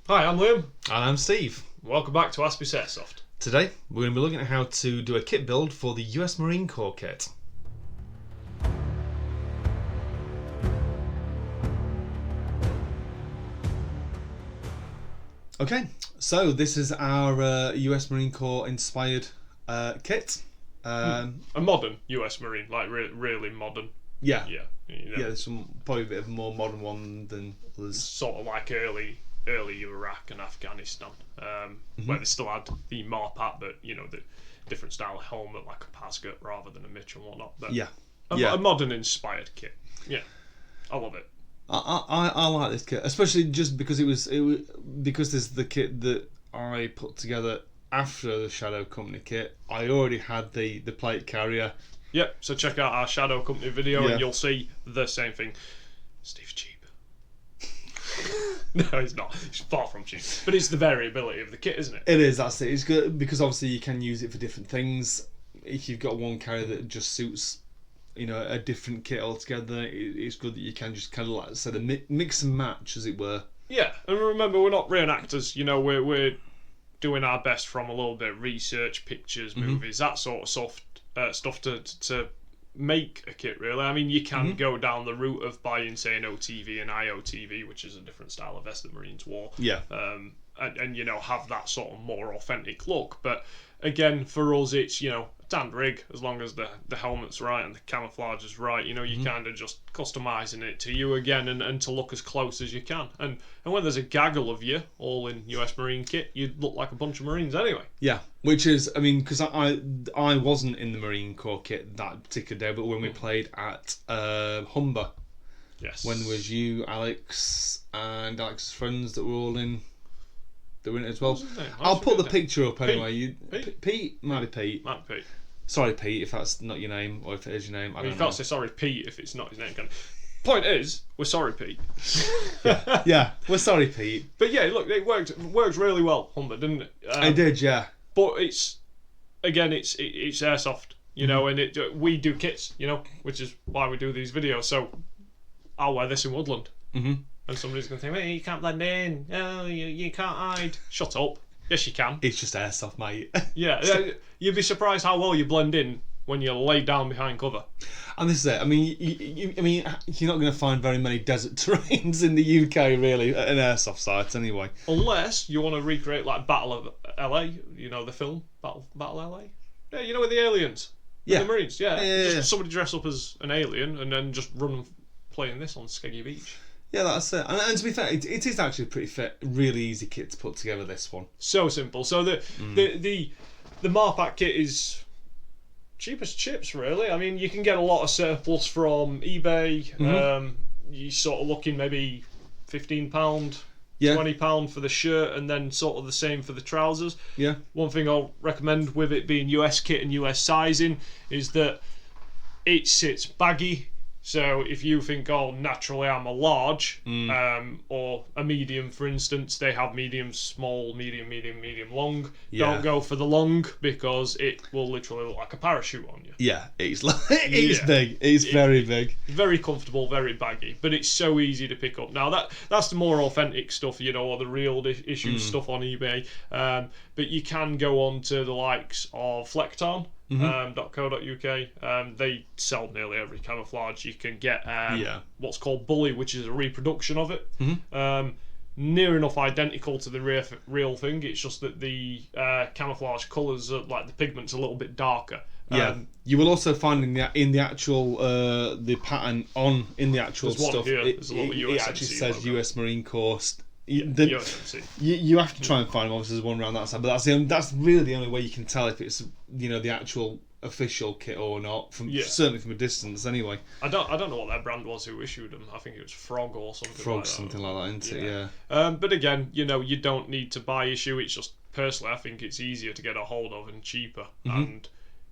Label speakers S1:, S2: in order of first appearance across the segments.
S1: Hi, I'm Liam.
S2: And I'm Steve.
S1: Welcome back to Aspis Airsoft.
S2: Today, we're going to be looking at how to do a kit build for the US Marine Corps kit. Okay, so this is our US Marine Corps inspired kit.
S1: A modern US Marine, like really modern.
S2: Yeah.
S1: Yeah. You know,
S2: Yeah, there's probably a bit of a more modern one than others.
S1: Sort of like early Iraq and Afghanistan, where they still had the MARPAT, but you know, the different style of helmet, like a Pasket rather than a MICH and whatnot. But a modern inspired kit. Yeah, I love it.
S2: I like this kit, especially just because because this is the kit that I put together after the Shadow Company kit. I already had the plate carrier.
S1: Yep. So check out our Shadow Company video, and you'll see the same thing. Steve's cheap. No, it's not. It's far from cheap. But it's the variability of the kit, isn't it?
S2: It is. That's it. It's good because obviously you can use it for different things. If you've got one carrier that just suits, you know, a different kit altogether, it's good that you can just kind of like sort of mix and match, as it were.
S1: Yeah, and remember, we're not reenactors. You know, we're doing our best from a little bit of research, pictures, movies, that sort of stuff to make a kit, really. I mean, you can go down the route of buying, say, an OTV and IOTV, which is a different style of vest that Marines wore. Yeah. And you know, have that sort of more authentic look. But again, for us, it's, you know, tanned rig, as long as the helmet's right and the camouflage is right. You know, you kind of just customising it to you again and to look as close as you can. And when there's a gaggle of you all in US Marine kit, you'd look like a bunch of Marines anyway.
S2: Yeah, which is, I mean, because I wasn't in the Marine Corps kit that particular day, but when we played at Humber,
S1: yes,
S2: when there was you, Alex, and Alex's friends that were all in. They were in it as well. I'll put the picture up anyway. Pete? Might be Pete.
S1: Might be Pete.
S2: Sorry, Pete, if that's not your name, or if it is your name. I don't know.
S1: You can't say sorry, Pete, if it's not his name, can you? Point is, we're sorry, Pete.
S2: yeah, we're sorry, Pete.
S1: But yeah, look, it worked really well, Humber, didn't it?
S2: I did, yeah.
S1: But it's Airsoft, you know, and we do kits, you know, which is why we do these videos. So I'll wear this in Woodland. And somebody's going to think, hey, you can't blend in. Oh, you can't hide. Shut up. Yes, you can.
S2: It's just Airsoft, mate.
S1: Yeah, you'd be surprised how well you blend in when you're laid down behind cover.
S2: And this is it. I mean, you're not going to find very many desert terrains in the UK, really, at an Airsoft site, anyway.
S1: Unless you want to recreate, like, Battle of LA, you know, the film, Battle LA? Yeah, you know, with the aliens. Yeah. The Marines, yeah. Somebody dress up as an alien and then just run playing this on Skeggy Beach.
S2: Yeah, that's it. And to be fair, it is actually a pretty fit, really easy kit to put together, this one.
S1: So simple. So the MARPAT kit is cheap as chips, really. I mean, you can get a lot of surplus from eBay. You're sort of looking maybe £15, £20 for the shirt, and then sort of the same for the trousers. Yeah. One thing I'll recommend with it being US kit and US sizing is that it sits baggy. So if you think, oh, naturally I'm a large, or a medium, for instance, they have medium, small, medium, long. Yeah. Don't go for the long because it will literally look like a parachute on you. Yeah,
S2: it's big. It's very big.
S1: Very comfortable, very baggy, but it's so easy to pick up. Now that's the more authentic stuff, you know, or the real issue stuff on eBay. But you can go on to the likes of Flecton. .co.uk. They sell nearly every camouflage. You can get what's called Bully, which is a reproduction of it. Near enough identical to the real thing. It's just that the camouflage colours, like the pigment's a little bit darker.
S2: You will also find in the actual the pattern in the actual stuff. It actually says logo. US Marine Corps.
S1: U.S.M.C.
S2: You have to try and find them. Obviously, there's one around that side, but that's really the only way you can tell if it's, you know, the actual official kit or not. Certainly from a distance, anyway.
S1: I don't know what their brand was who issued them. I think it was Frog or something.
S2: Frog, something like that, isn't it?
S1: Yeah. But again, you know, you don't need to buy issue. It's just personally, I think it's easier to get a hold of and cheaper. And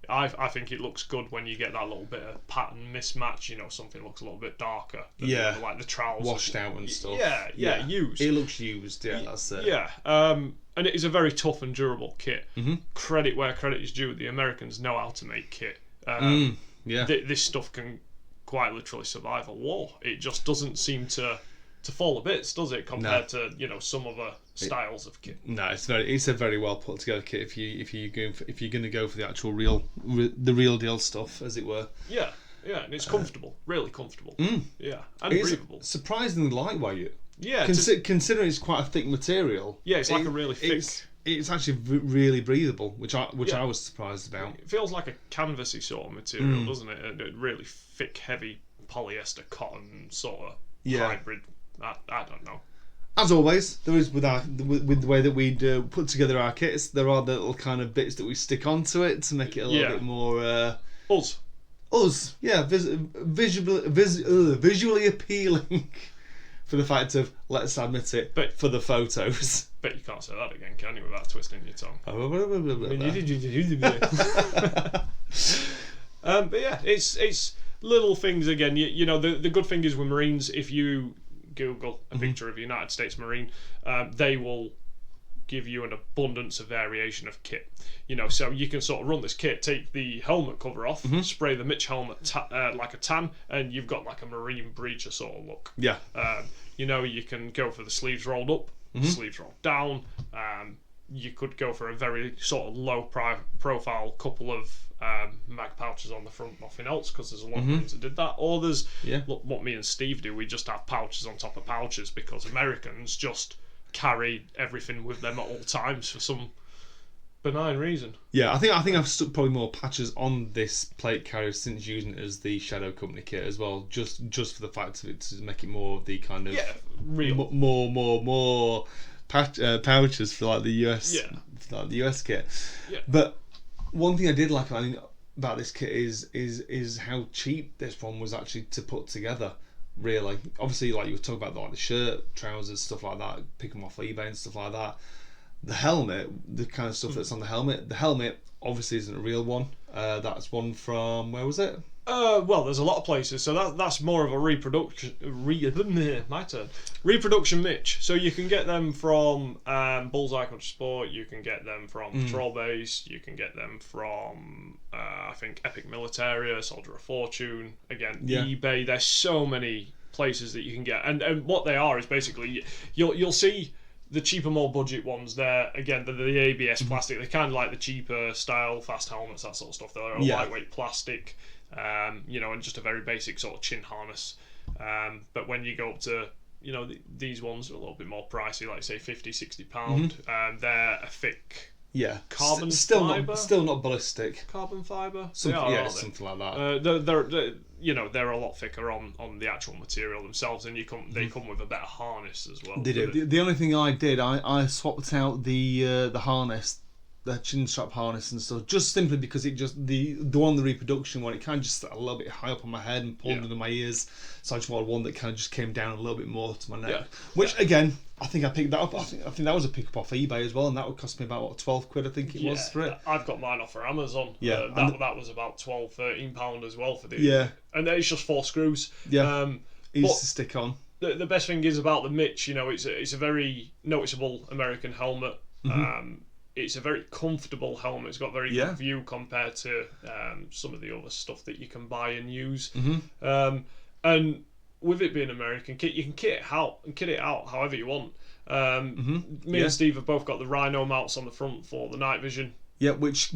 S1: I think it looks good when you get that little bit of pattern mismatch. You know, something looks a little bit darker. Like the trousers.
S2: Washed out and stuff.
S1: Yeah, used.
S2: It looks used, that's it.
S1: Yeah, and it is a very tough and durable kit. Credit where credit is due. The Americans know how to make kit. This stuff can quite literally survive a war. It just doesn't seem to to fall to bits, does it? Compared to some other styles of kit.
S2: No, it's a very well put together kit. If you're going to go for the actual the real deal stuff, as it were.
S1: Yeah, and it's comfortable, really comfortable. Yeah, and
S2: it's
S1: breathable.
S2: Surprisingly lightweight.
S1: Yeah,
S2: considering it's quite a thick material.
S1: Yeah, it's like a really thick.
S2: It's actually really breathable, which I was surprised about.
S1: It feels like a canvasy sort of material, doesn't it? A really thick, heavy polyester cotton sort of hybrid. I don't know.
S2: As always, there is with the way that we'd put together our kits, there are the little kind of bits that we stick onto it to make it a little bit more us, yeah, visually appealing. For the fact of, let's admit it, for the photos.
S1: Bet you can't say that again, can you, without twisting your tongue? But yeah, it's little things again. The good thing is with Marines, if you Google a picture of a United States Marine, they will give you an abundance of variation of kit. So you can sort of run this kit, take the helmet cover off, spray the MICH helmet like a tan, and you've got like a Marine breacher sort of look.
S2: Yeah.
S1: You can go for the sleeves rolled up, sleeves rolled down. You could go for a very sort of low profile couple of mag pouches on the front, nothing else, because there's a lot of Marines that did that. Or there's what me and Steve do, we just have pouches on top of pouches, because Americans just carry everything with them at all times for some benign reason.
S2: Yeah, I think I've stuck probably more patches on this plate carrier since using it as the Shadow Company kit as well, just for the fact of it to make it more of the kind of
S1: real
S2: more pouches for like the US like the US kit. Yeah. But one thing I did like about this kit is how cheap this one was actually to put together. Really, obviously, like you were talking about, like the shirt, trousers, stuff like that, pick them off eBay and stuff like that. The helmet, the kind of stuff that's on the helmet obviously isn't a real one. That's one from, where was it?
S1: Well, there's a lot of places, so that's more of a reproduction MICH. So you can get them from Bullseye Country Sport, you can get them from Patrol Base, you can get them from I think Epic Militaria, Soldier of Fortune, again eBay. There's so many places that you can get, and what they are is basically you'll see the cheaper, more budget ones there. Again, the ABS plastic. They're kind of like the cheaper style fast helmets, that sort of stuff. They're a lightweight plastic. And just a very basic sort of chin harness. But when you go up to, these ones are a little bit more pricey, like say £50-60. They're a thick carbon fibre.
S2: Still not ballistic.
S1: Carbon fibre?
S2: Something like that.
S1: They're a lot thicker on the actual material themselves, and they come with a better harness as well.
S2: They do. The only thing I did, I swapped out the harness, the chin strap harness and stuff, just simply because it just the one, the reproduction one, it kind of just sat a little bit high up on my head and pulled under my ears, so I just wanted one that kind of just came down a little bit more to my neck. Which again, I think I picked that up. I think that was a pick up off eBay as well, and that would cost me about £12, I think it was for it.
S1: I've got mine off for Amazon. That was about £12-13 as well for the. And it's just 4 screws.
S2: Easy to stick on.
S1: The best thing is about the MICH, it's a very noticeable American helmet. It's a very comfortable helmet. It's got very good view compared to some of the other stuff that you can buy and use. And with it being American kit, you can kit it out however you want. Me and Steve have both got the Rhino mounts on the front for the night vision.
S2: Yeah, which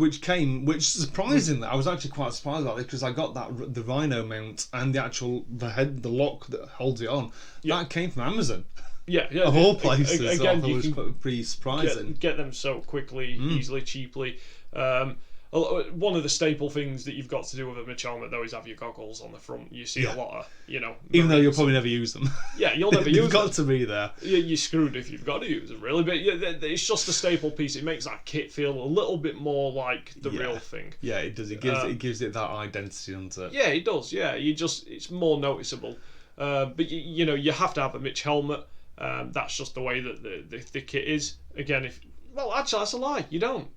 S2: surprisingly, I was actually quite surprised about it, because I got the Rhino mount and the lock that holds it on. That came from Amazon. Of all places. Again, it was pretty surprising.
S1: Get them so quickly, easily, cheaply. One of the staple things that you've got to do with a MICH helmet, though, is have your goggles on the front. You see a lot of,
S2: even though you'll probably never use them.
S1: You'll never use them.
S2: You've got to be there.
S1: You're screwed if you've got to use them, really. But it's just a staple piece. It makes that kit feel a little bit more like the real thing.
S2: Yeah, it does. It gives it that identity, doesn't it?
S1: Yeah, it does. Yeah, it's more noticeable. But you have to have a MICH helmet. That's just the way that the kit is. Again, actually, that's a lie. You don't.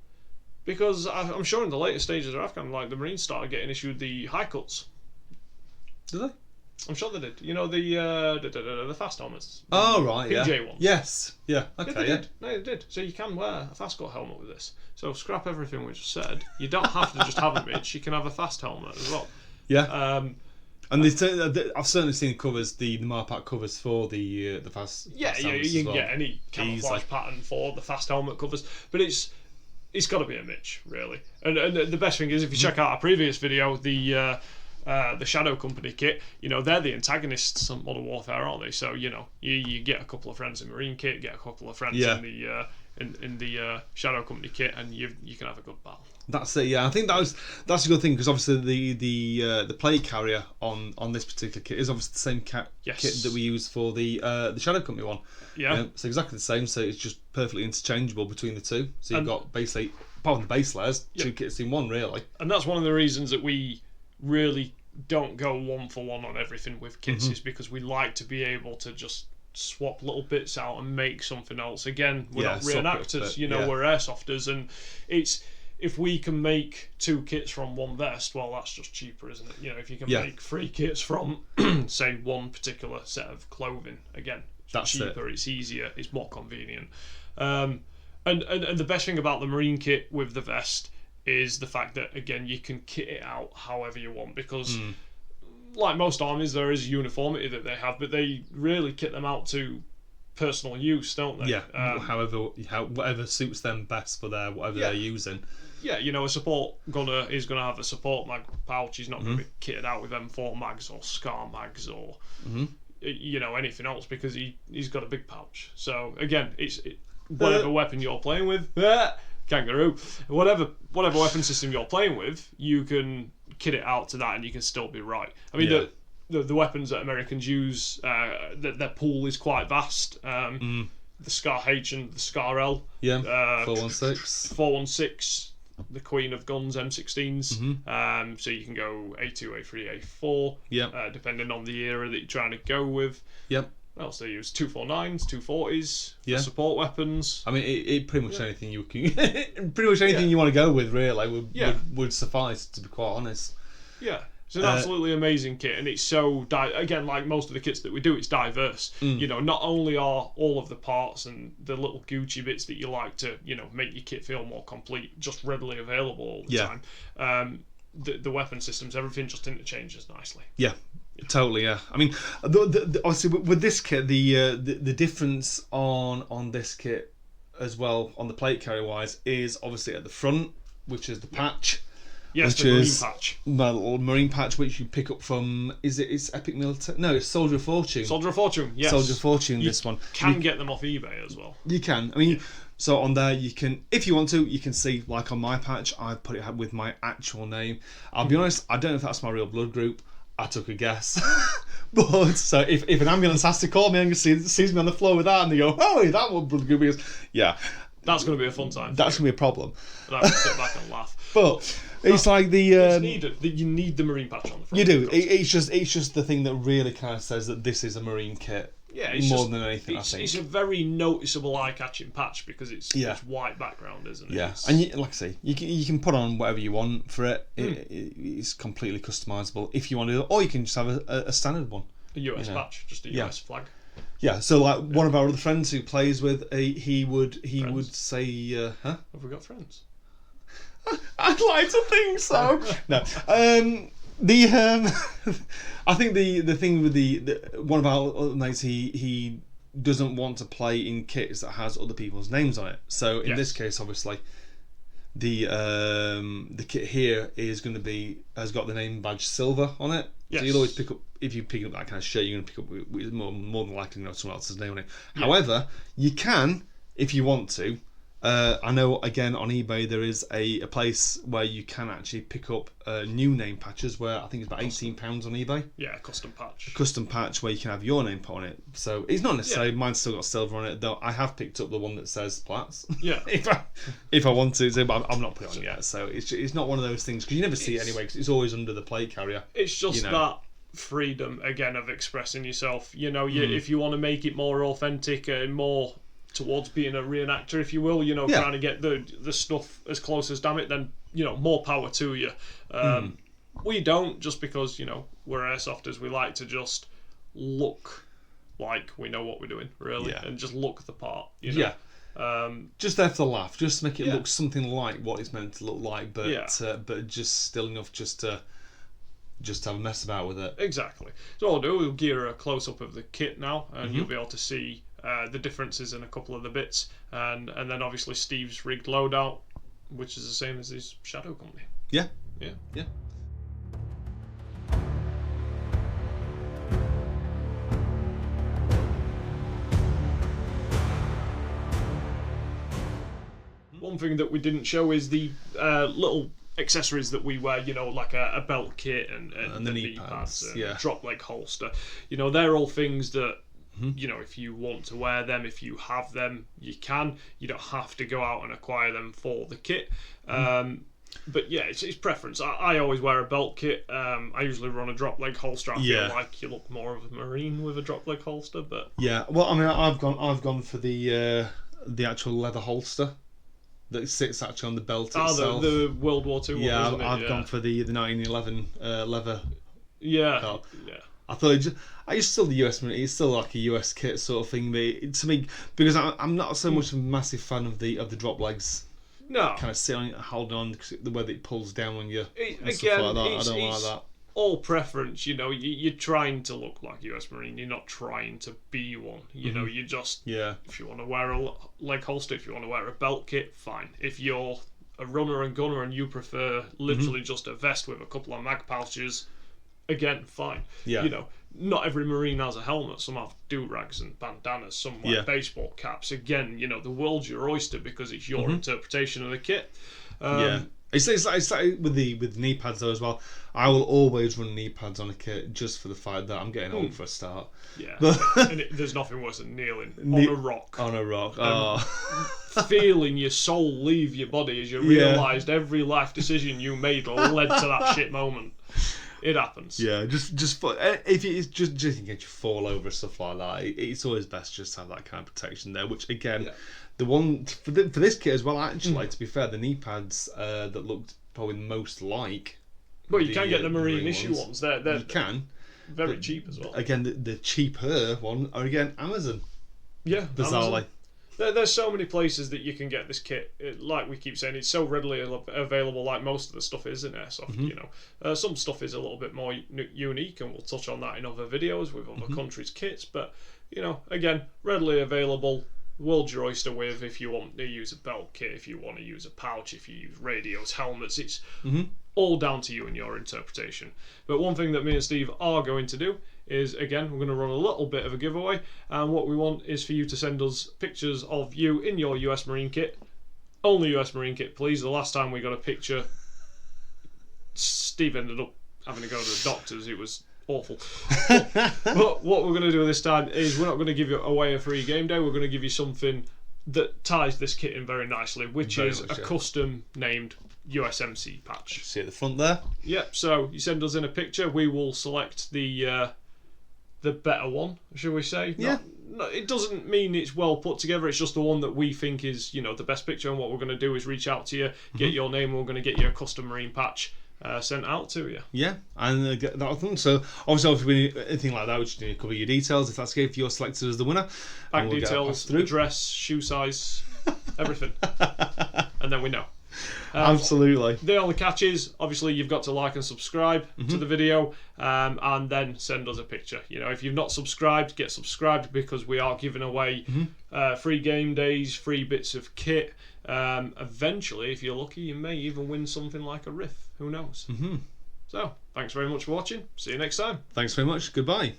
S1: Because I'm sure in the later stages of Afghan, like the Marines started getting issued the high cuts.
S2: Did they?
S1: I'm sure they did. The fast helmets.
S2: Oh right,
S1: PJ ones.
S2: Yes, yeah. Okay,
S1: they did. No, they did. So you can wear a fast cut helmet with this. So scrap everything we just said. You don't have to just have a MICH. You can have a fast helmet as well.
S2: Yeah. And I've certainly seen covers, the MARPAT covers for the fast.
S1: Yeah,
S2: fast
S1: you
S2: helmets
S1: can
S2: as well.
S1: get any camouflage pattern for the fast helmet covers, but it's got to be a MICH, really. And the best thing is, if you check out our previous video, the Shadow Company kit, they're the antagonists on Modern Warfare, aren't they? So you get a couple of friends in Marine kit, get a couple of friends in the Shadow Company kit, and you can have a good battle.
S2: That's it. Yeah, I think that's a good thing, because obviously the plate carrier on this particular kit is obviously the same kit that we use for the Shadow Company one.
S1: Yeah.
S2: It's exactly the same, so it's just perfectly interchangeable between the two. So you've got basically, apart from the base layers, two kits in one, really.
S1: And that's one of the reasons that we really don't go one for one on everything with kits, is because we like to be able to just swap little bits out and make something else. Again, we're not reenactors, we're airsofters, and if we can make 2 kits from one vest, well, that's just cheaper, isn't it? If you can make 3 kits from, say, one particular set of clothing, again, it's cheaper, it's easier, it's more convenient. And the best thing about the Marine kit with the vest is the fact that, again, you can kit it out however you want, because like most armies, there is uniformity that they have, but they really kit them out to personal use, don't they?
S2: Yeah, whatever suits them best for whatever they're using.
S1: Yeah, a support gunner is going to have a support mag pouch. He's not going to be kitted out with M4 mags or SCAR mags or anything else, because he's got a big pouch. So again, it's whatever weapon you're playing with, kangaroo, whatever weapon system you're playing with, you can kit it out to that, and you can still be right. I mean, the weapons that Americans use, their pool is quite vast. The SCAR H and the SCAR L.
S2: 416.
S1: 416. The Queen of Guns M16s. So you can go A2, A3, A4, depending on the era that you're trying to go with. What else they use? 249s, 240s, for support weapons.
S2: I mean, it pretty much anything you can, pretty much anything you want to go with, really, would suffice, to be quite honest.
S1: Yeah. It's an absolutely amazing kit, and it's so again, like most of the kits that we do, it's diverse. Not only are all of the parts and the little Gucci bits that you like to, make your kit feel more complete, just readily available all the time. The weapon systems, everything just interchanges nicely.
S2: Yeah. Totally, yeah. I mean, obviously with this kit, the difference on this kit as well, on the plate carrier wise, is obviously at the front, which is the patch.
S1: Yes, the marine patch.
S2: My little marine patch, which you pick up from, it's Epic Military? No, it's Soldier of Fortune.
S1: Soldier of Fortune, yes.
S2: Soldier of Fortune, this one.
S1: You can get them off eBay as well.
S2: You can. I mean, so on there, you can, if you want to, you can see, like on my patch, I've put it with my actual name. I'll be honest, I don't know if that's my real blood group. I took a guess. But, so if an ambulance has to call me and sees me on the floor with that, and they go, oh, that one blood group is,
S1: that's going to be a fun time.
S2: That's going to be a problem.
S1: And I can sit back and laugh.
S2: But it's like
S1: it's needed. You need the marine patch on the front.
S2: You do. It's just the thing that really kind of says that this is a marine kit.
S1: Yeah, it's
S2: more than anything. I think
S1: it's a very noticeable eye-catching patch, because it's white background, isn't it?
S2: Yeah, and like I say, you can put on whatever you want for it. It's completely customizable if you want to, or you can just have a standard one.
S1: A US patch, just a US flag.
S2: Yeah, so like one of our other friends who plays with, he would say, huh?
S1: Have we got friends?
S2: I'd like to think so. No, I think the thing with the one of our other mates, he doesn't want to play in kits that has other people's names on it. So in this case, obviously, the kit here is going to has got the name badge silver on it. Yes. So you'll always pick up, if you pick up that kind of shirt, you're going to pick up with more than likely someone else's name on it. Yeah. However, you can, if you want to. I know, again, on eBay there is a place where you can actually pick up new name patches, where I think it's about £18 on eBay.
S1: Yeah, custom patch.
S2: A custom patch where you can have your name put on it. So it's not necessarily, mine's still got silver on it, though I have picked up the one that says Platts.
S1: Yeah.
S2: if I want to, but I'm not putting it on yet. So it's not one of those things, because you never see it anyway, because it's always under the plate carrier.
S1: It's just that freedom, again, of expressing yourself. If you want to make it more authentic and more towards being a reenactor, if you will, trying to get the stuff as close as damn it, then more power to you. We don't, just because we're airsofters. We like to just look like we know what we're doing, really, and just look the part.
S2: Just there for the laugh, just make it look something like what it's meant to look like, but just still enough just to just have a mess about with it.
S1: Exactly. So what I'll do, we'll gear a close-up of the kit now, and you'll be able to see the differences in a couple of the bits, and then obviously Steve's rigged loadout, which is the same as his Shadow Company.
S2: Yeah.
S1: Yeah.
S2: Yeah.
S1: One thing that we didn't show is the little accessories that we wear, you know, like a belt kit and
S2: the knee pads,
S1: and
S2: yeah.
S1: drop leg holster. You know, they're all things that, you know, if you want to wear them, if you have them, you can. You don't have to go out and acquire them for the kit. But yeah, it's preference. I always wear a belt kit. I usually run a drop leg holster. I feel like you look more of a Marine with a drop leg holster, but
S2: yeah. Well, I mean, I've gone for the actual leather holster that sits actually on the belt itself.
S1: The World War II one.
S2: Yeah,
S1: wasn't it?
S2: I've gone for the 1911 leather.
S1: Yeah,
S2: Cup.
S1: yeah.
S2: I thought it's still the US Marine. It's still like a US kit sort of thing. But to me, because I'm not so much of a massive fan of the drop legs.
S1: No,
S2: Kind of sitting on it, holding on the way that it pulls down on you.
S1: Again,
S2: stuff like that. I don't like that.
S1: All preference, you know. You're trying to look like US Marine. You're not trying to be one. You know, you just if you want to wear a leg holster, if you want to wear a belt kit, fine. If you're a runner and gunner and you prefer literally just a vest with a couple of mag pouches, again, fine.
S2: Yeah.
S1: You know, not every Marine has a helmet. Some have do-rags and bandanas. Some wear baseball caps. Again, you know, the world's your oyster because it's your interpretation of the kit.
S2: It's like with the knee pads though as well. I will always run knee pads on a kit just for the fact that I'm getting old for a start.
S1: Yeah, and there's nothing worse than kneeling on a rock.
S2: On a rock.
S1: Feeling your soul leave your body as you realised every life decision you made led to that shit moment. It happens.
S2: Yeah, just if it's just in case you fall over stuff like that, it's always best just to have that kind of protection there. Which again, the one for this kit as well, actually, like, to be fair, the knee pads that looked probably most like.
S1: Well, you can get the Marine issue ones. They're
S2: you can.
S1: Very cheap as well.
S2: Again, the cheaper one are again Amazon.
S1: Yeah,
S2: bizarrely.
S1: Amazon. There's so many places that you can get this kit. Like we keep saying, it's so readily available. Like most of the stuff is in Airsoft. You know, some stuff is a little bit more unique, and we'll touch on that in other videos with other countries' kits. But you know, again, readily available. World's your oyster with. If you want to use a belt kit, if you want to use a pouch, if you use radios, helmets, it's all down to you and your interpretation. But one thing that me and Steve are going to do is, again, we're going to run a little bit of a giveaway, and what we want is for you to send us pictures of you in your US Marine kit. Only US Marine kit, please. The last time we got a picture, Steve ended up having to go to the doctors. It was awful. But what we're going to do this time is we're not going to give you away a free game day. We're going to give you something that ties this kit in very nicely, which is a custom named U.S.M.C. patch.
S2: See at the front there?
S1: Yep, so you send us in a picture, we will select the better one, shall we say?
S2: Yeah.
S1: No, it doesn't mean it's well put together, it's just the one that we think is, you know, the best picture, and what we're going to do is reach out to you, get your name, and we're going to get you a custom Marine patch sent out to you.
S2: Yeah, and get that thing. So obviously, if we need anything like that, we just need to cover your details. If that's okay, if you're selected as the winner,
S1: bank details, address, shoe size, everything, and then we know.
S2: Absolutely.
S1: The only catch is, obviously, you've got to like and subscribe to the video, and then send us a picture. You know, if you've not subscribed, get subscribed, because we are giving away free game days, free bits of kit. Eventually, if you're lucky, you may even win something like a Riff. Who knows? So, thanks very much for watching. See you next time.
S2: Thanks very much. Goodbye.